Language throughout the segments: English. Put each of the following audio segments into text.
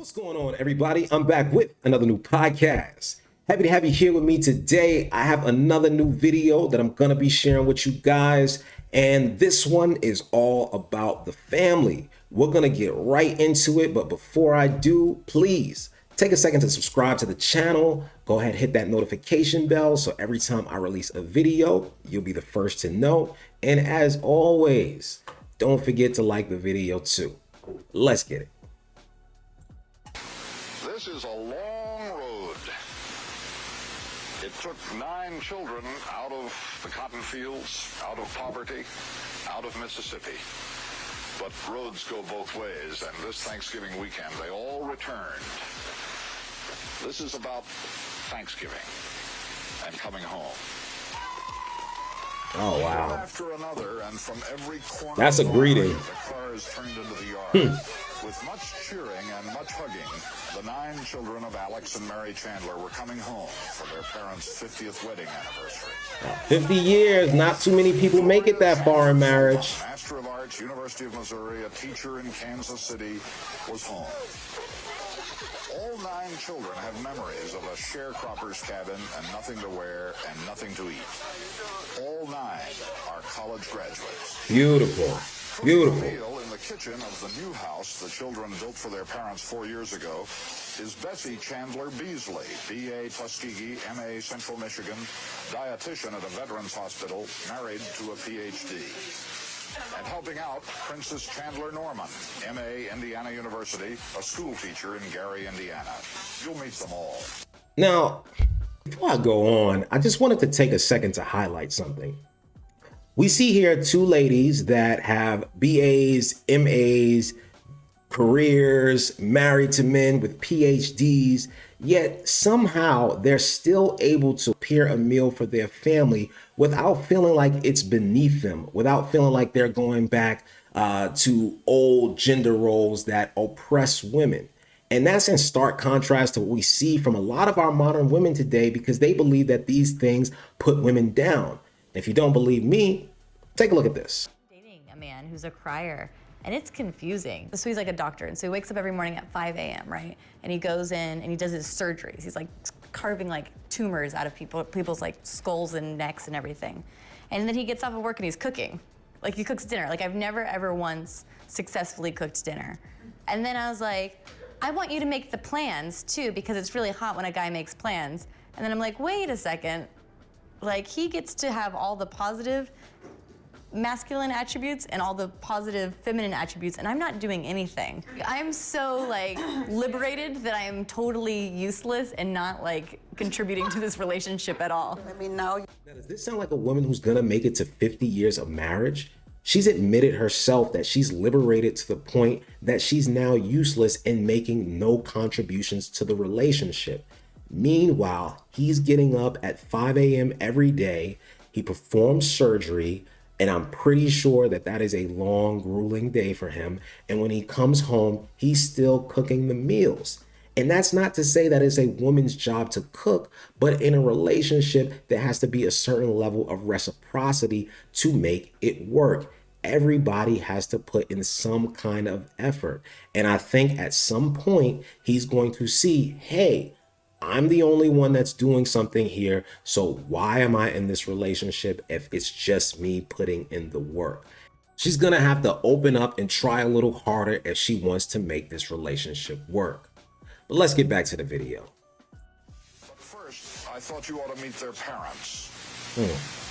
What's going on, everybody? I'm back with another new podcast. Happy to have you here with me today. I have another new video that I'm going to be sharing with you guys. And this one is all about the family. We're going to get right into it. But before I do, please take a second to subscribe to the channel. Go ahead, hit that notification bell. So every time I release a video, you'll be the first to know. And as always, don't forget to like the video too. Let's get it. This is a long road. It took 9 children out of the cotton fields, out of poverty, out of Mississippi. But roads go both ways, and this Thanksgiving weekend, they all returned. This is about Thanksgiving and coming home. Oh, wow. One after another, and from every corner That's a of the greeting. yard, the cars turned into the yard. With much cheering and much hugging, the 9 children of Alex and Mary Chandler were coming home for their parents' 50th wedding anniversary. 50 years, not too many people make it that far in marriage. Master of Arts, University of Missouri, a teacher in Kansas City, was home. All 9 children have memories of a sharecropper's cabin and nothing to wear and nothing to eat. All 9 are college graduates. Beautiful. Beautiful. The meal in the kitchen of the new house the children built for their parents 4 years ago is Bessie Chandler Beasley, B.A. Tuskegee, M.A. Central Michigan, dietitian at a veterans hospital, married to a Ph.D. And helping out, Princess Chandler Norman, M.A. Indiana University, a school teacher in Gary, Indiana. You'll meet them all. Now, before I go on, I just wanted to take a second to highlight something. We see here 2 ladies that have BAs, MAs, careers, married to men with PhDs, yet somehow they're still able to prepare a meal for their family without feeling like it's beneath them, without feeling like they're going back to old gender roles that oppress women. And that's in stark contrast to what we see from a lot of our modern women today, because they believe that these things put women down. If you don't believe me, take a look at this. Dating a man who's a crier, and it's confusing. So he's like a doctor, and so he wakes up every morning at 5 a.m., right? And he goes in and he does his surgeries. He's like carving like tumors out of people's like skulls and necks and everything. And then he gets off of work and he's cooking. Like he cooks dinner. Like I've never ever once successfully cooked dinner. And then I was like, I want you to make the plans too, because it's really hot when a guy makes plans. And then I'm like, wait a second. Like he gets to have all the positive masculine attributes and all the positive feminine attributes, and I'm not doing anything. I'm so like liberated that I am totally useless and not like contributing to this relationship at all. Let me know. Now, does this sound like a woman who's gonna make it to 50 years of marriage? She's admitted herself that she's liberated to the point that she's now useless and making no contributions to the relationship. Meanwhile, he's getting up at 5 a.m. every day. He performs surgery, and I'm pretty sure that that is a long, grueling day for him. And when he comes home, he's still cooking the meals. And that's not to say that it's a woman's job to cook, but in a relationship, there has to be a certain level of reciprocity to make it work. Everybody has to put in some kind of effort. And I think at some point, he's going to see, hey, I'm the only one that's doing something here. So why am I in this relationship if it's just me putting in the work? She's going to have to open up and try a little harder if she wants to make this relationship work. But let's get back to the video. But first, I thought you ought to meet their parents.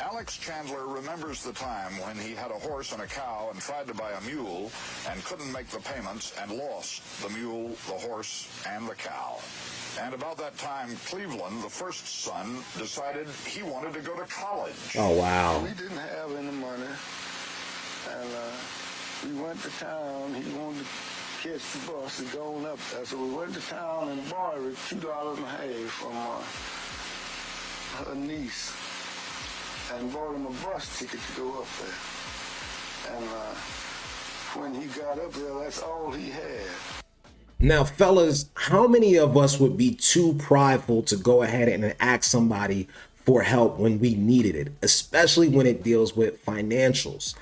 Alex Chandler remembers the time when he had a horse and a cow and tried to buy a mule and couldn't make the payments and lost the mule, the horse, and the cow. And about that time, Cleveland, the first son, decided he wanted to go to college. Oh, wow. We didn't have any money, and we went to town. He wanted to catch the bus and go on up there. So we went to town and borrowed $2.50 from her niece and bought him a bus ticket to go up there. And when he got up there, that's all he had. Now, fellas, how many of us would be too prideful to go ahead and ask somebody for help when we needed it, especially when it deals with financials.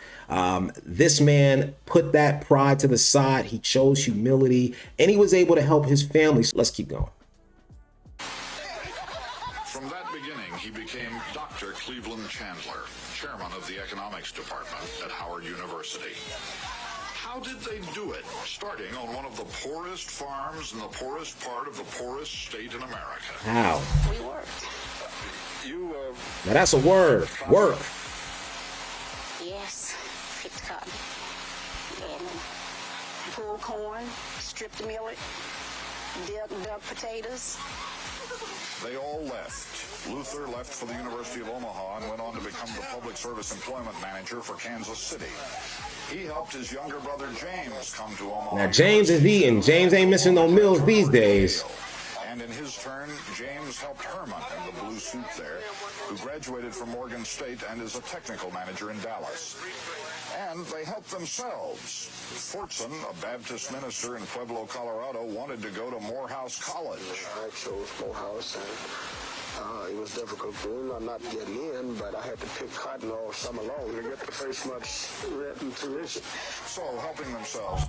This man put that pride to the side. He chose humility, and he was able to help his family. So let's keep going. From that beginning, he became Dr. Cleveland Chandler, chairman of the economics department at Howard University. How did they do it, starting on one of the poorest farms in the poorest part of the poorest state in America? How? We worked. You, Now that's a word. Work. Yes, picked cotton. And pulled corn, stripped the millet, dug potatoes. They all left. Luther left for the University of Omaha and went on to become the public service employment manager for Kansas City. He helped his younger brother James come to Omaha. Now James is eating. James ain't missing no meals these days. And in his turn, James helped Herman in the blue suit there, who graduated from Morgan State and is a technical manager in Dallas. And they helped themselves. Fortson, a Baptist minister in Pueblo, Colorado, wanted to go to Morehouse College. I chose Morehouse, and it was difficult for me. I'm not getting in, but I had to pick cotton all summer long to get the first month's rent and tuition. So, helping themselves.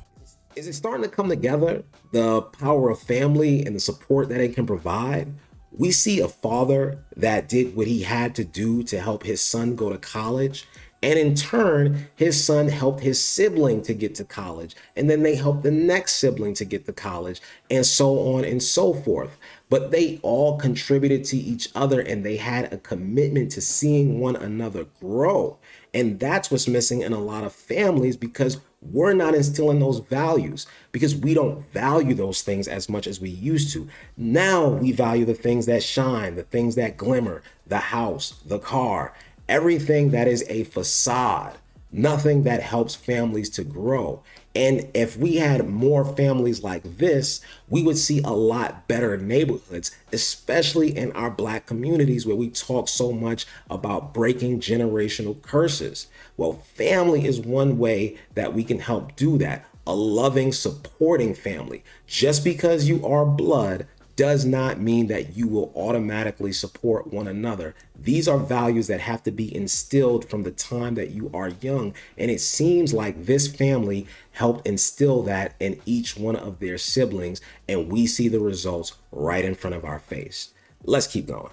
Is it starting to come together? The power of family and the support that it can provide. We see a father that did what he had to do to help his son go to college. And in turn, his son helped his sibling to get to college. And then they helped the next sibling to get to college, and so on and so forth. But they all contributed to each other, and they had a commitment to seeing one another grow. And that's what's missing in a lot of families, because we're not instilling those values, because we don't value those things as much as we used to. Now we value the things that shine, the things that glimmer, the house, the car, everything that is a facade, nothing that helps families to grow. And if we had more families like this, we would see a lot better neighborhoods, especially in our Black communities where we talk so much about breaking generational curses. Well, family is one way that we can help do that. A loving, supporting family. Just because you are blood does not mean that you will automatically support one another. These are values that have to be instilled from the time that you are young. And it seems like this family helped instill that in each one of their siblings. And we see the results right in front of our face. Let's keep going.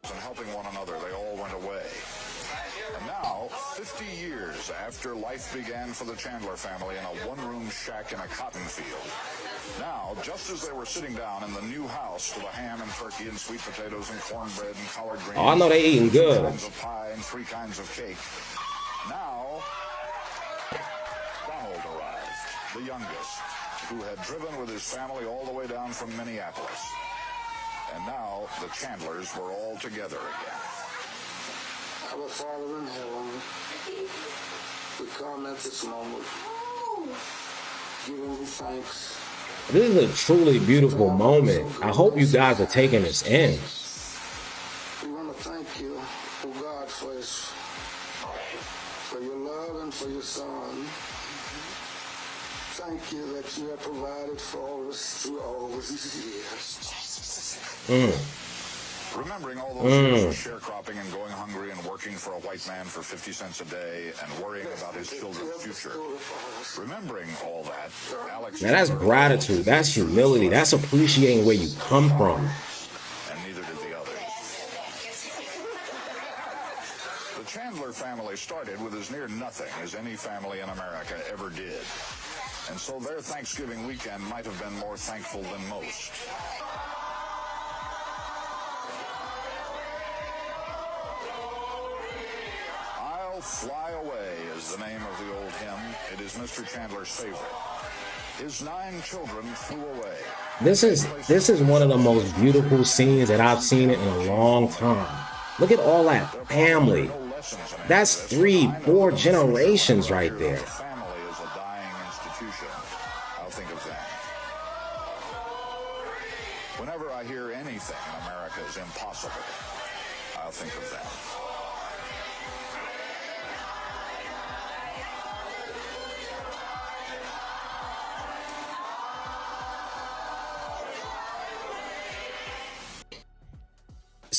And helping one another, they all went away. And now, 50 years after life began for the Chandler family in a one-room shack in a cotton field, now, just as they were sitting down in the new house to the ham and turkey and sweet potatoes and cornbread and collard greens, Oh, I know they eating good. 2 kinds of pie and 3 kinds of cake, now Donald arrived, the youngest, who had driven with his family all the way down from Minneapolis. And now the Chandlers were all together again. Our Father in heaven, we come at this moment, giving you thanks. This is a truly beautiful moment. I hope you guys are taking this in. We want to thank you, oh God, for your love and for your Son. Thank you that you have provided for us through all these years. Remembering all those years of sharecropping and going hungry and working for a white man for 50 cents a day and worrying about his children's future. Remembering all that, Alex... Now that's gratitude, that's humility, that's appreciating where you come from. And neither did the others. The Chandler family started with as near nothing as any family in America ever did. And so their Thanksgiving weekend might have been more thankful than most. I'll Fly Away is the name of the old hymn. It is Mr. Chandler's favorite. His 9 children flew away. This is one of the most beautiful scenes that I've seen in a long time. Look at all that family. That's 3, 4 generations right there. Family is a dying institution. I'll think of that. Whenever I hear anything in America is impossible, I'll think of that.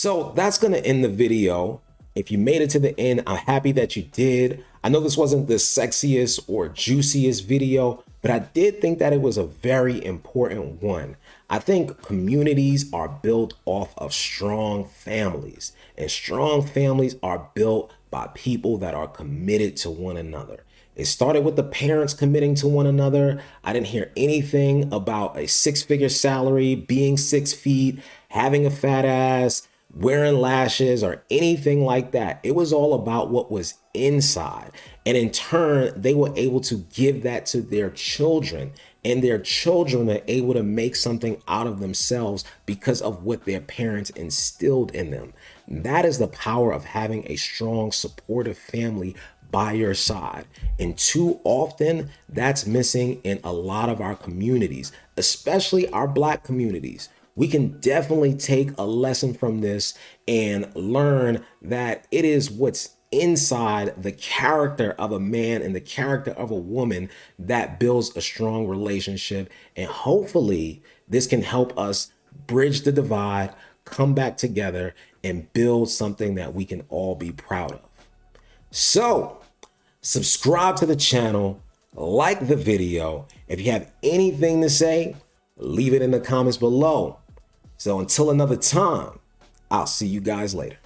So that's going to end the video. If you made it to the end, I'm happy that you did. I know this wasn't the sexiest or juiciest video, but I did think that it was a very important one. I think communities are built off of strong families, and strong families are built by people that are committed to one another. It started with the parents committing to one another. I didn't hear anything about a six-figure salary, being 6 feet, having a fat ass, wearing lashes, or anything like that. It was all about what was inside. And in turn, they were able to give that to their children, and their children are able to make something out of themselves because of what their parents instilled in them. That is the power of having a strong, supportive family by your side. And too often that's missing in a lot of our communities, especially our Black communities. We can definitely take a lesson from this and learn that it is what's inside the character of a man and the character of a woman that builds a strong relationship. And hopefully this can help us bridge the divide, come back together, and build something that we can all be proud of. So subscribe to the channel, like the video. If you have anything to say, leave it in the comments below. So until another time, I'll see you guys later.